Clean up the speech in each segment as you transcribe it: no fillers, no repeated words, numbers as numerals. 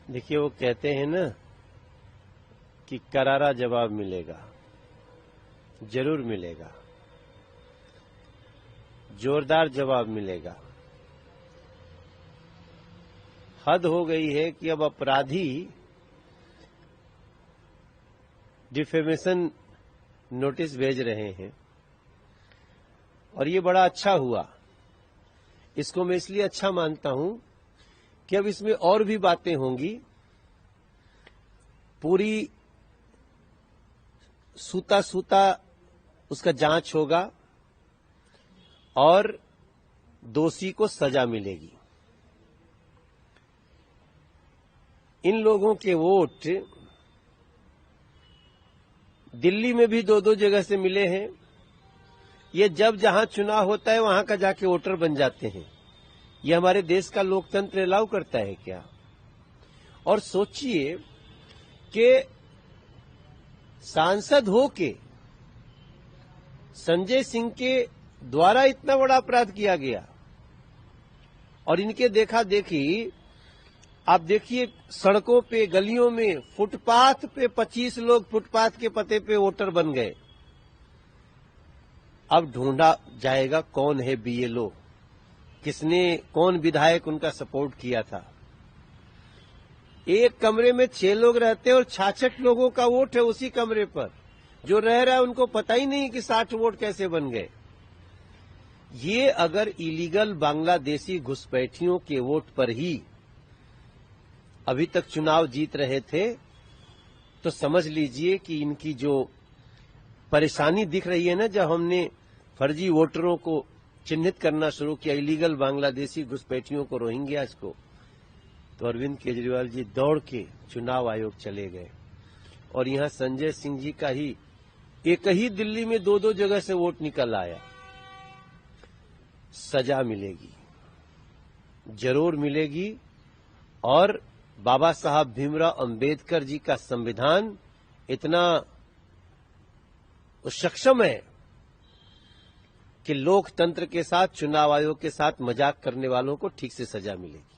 देखिए, वो कहते हैं ना कि करारा जवाब मिलेगा, जरूर मिलेगा, जोरदार जवाब मिलेगा। हद हो गई है कि अब अपराधी डिफेमेशन नोटिस भेज रहे हैं, और ये बड़ा अच्छा हुआ। इसको मैं इसलिए अच्छा मानता हूं कि अब इसमें और भी बातें होंगी, पूरी सूता सूता उसका जांच होगा और दोषी को सजा मिलेगी। इन लोगों के वोट दिल्ली में भी दो जगह से मिले हैं। ये जब जहां चुनाव होता है वहां का जाके वोटर बन जाते हैं। ये हमारे देश का लोकतंत्र अलाउ करता है क्या? और सोचिए कि सांसद होके संजय सिंह के द्वारा इतना बड़ा अपराध किया गया, और इनके देखा देखी आप देखिए सड़कों पे, गलियों में, फुटपाथ पे 25 लोग फुटपाथ के पते पे वोटर बन गए। अब ढूंढा जाएगा कौन है बीएलओ, किसने, कौन विधायक उनका सपोर्ट किया था। एक कमरे में 6 लोग रहते हैं और 66 लोगों का वोट है उसी कमरे पर। जो रह रहा है उनको पता ही नहीं कि 60 वोट कैसे बन गए। ये अगर इलीगल बांग्लादेशी घुसपैठियों के वोट पर ही अभी तक चुनाव जीत रहे थे, तो समझ लीजिए कि इनकी जो परेशानी दिख रही है ना, जब हमने फर्जी वोटरों को चिन्हित करना शुरू किया, इलीगल बांग्लादेशी घुसपैठियों को, रोहिंग्यास को, तो अरविंद केजरीवाल जी दौड़ के चुनाव आयोग चले गए। और यहां संजय सिंह जी का ही एक ही दिल्ली में दो जगह से वोट निकल आया। सजा मिलेगी, जरूर मिलेगी। और बाबा साहब भीमराव अंबेडकर जी का संविधान इतना सक्षम है कि लोकतंत्र के साथ, चुनाव आयोग के साथ मजाक करने वालों को ठीक से सजा मिलेगी।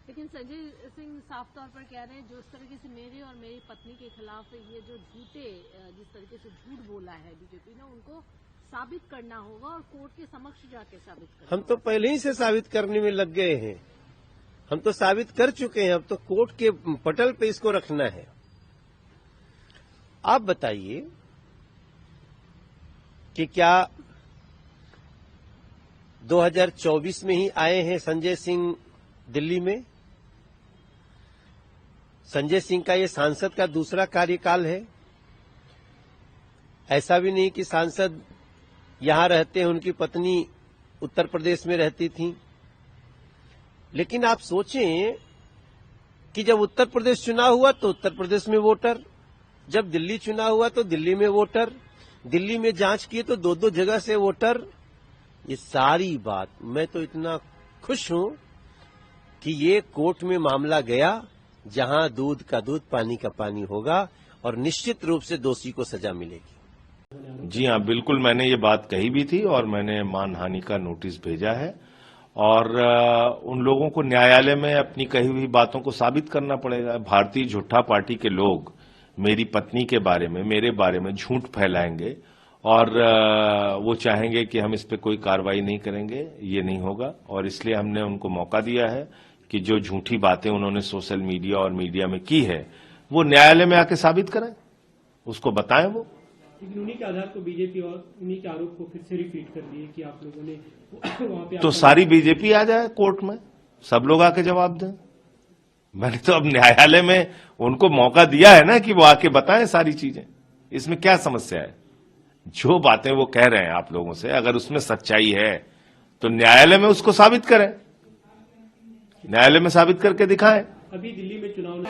लेकिन संजय सिंह साफ तौर पर कह रहे हैं, जो इस तरीके से मेरे और मेरी पत्नी के खिलाफ ये जो जिस तरीके से झूठ बोला है बीजेपी ने, उनको साबित करना होगा और कोर्ट के समक्ष जाके साबित करना। हम तो पहले ही से साबित करने में लग गए हैं। हम तो साबित कर चुके हैं। अब तो कोर्ट के पटल पे इसको रखना है। आप बताइए कि क्या 2024 में ही आए हैं संजय सिंह दिल्ली में? संजय सिंह का ये सांसद का दूसरा कार्यकाल है। ऐसा भी नहीं कि सांसद यहां रहते हैं, उनकी पत्नी उत्तर प्रदेश में रहती थी। लेकिन आप सोचें कि जब उत्तर प्रदेश चुनाव हुआ तो उत्तर प्रदेश में वोटर, जब दिल्ली चुनाव हुआ तो दिल्ली में वोटर, दिल्ली में जांच किए तो दो जगह से वोटर। ये सारी बात, मैं तो इतना खुश हूं कि ये कोर्ट में मामला गया, जहां दूध का दूध, पानी का पानी होगा, और निश्चित रूप से दोषी को सजा मिलेगी। जी हां, बिल्कुल मैंने ये बात कही भी थी और मैंने मानहानि का नोटिस भेजा है। और उन लोगों को न्यायालय में अपनी कही हुई बातों को साबित करना पड़ेगा। भारतीय झूठा पार्टी के लोग मेरी पत्नी के बारे में, मेरे बारे में झूठ फैलाएंगे और वो चाहेंगे कि हम इस पे कोई कार्रवाई नहीं करेंगे। ये नहीं होगा। और इसलिए हमने उनको मौका दिया है कि जो झूठी बातें उन्होंने सोशल मीडिया और मीडिया में की है, वो न्यायालय में आके साबित करें, उसको बताएं वो। लेकिन उन्हीं के आधार को बीजेपी और उन्हीं के आरोप को फिर से रिपीट कर दिए कि आप लोगों ने वहां पे, तो सारी बीजेपी आ जाए कोर्ट में, सब लोग आके जवाब दें। मैंने तो अब न्यायालय में उनको मौका दिया है ना कि वो आके बताएं सारी चीजें। इसमें क्या समस्या है? जो बातें वो कह रहे हैं आप लोगों से, अगर उसमें सच्चाई है तो न्यायालय में उसको साबित करें, न्यायालय में साबित करके दिखाएं। अभी दिल्ली में चुनाव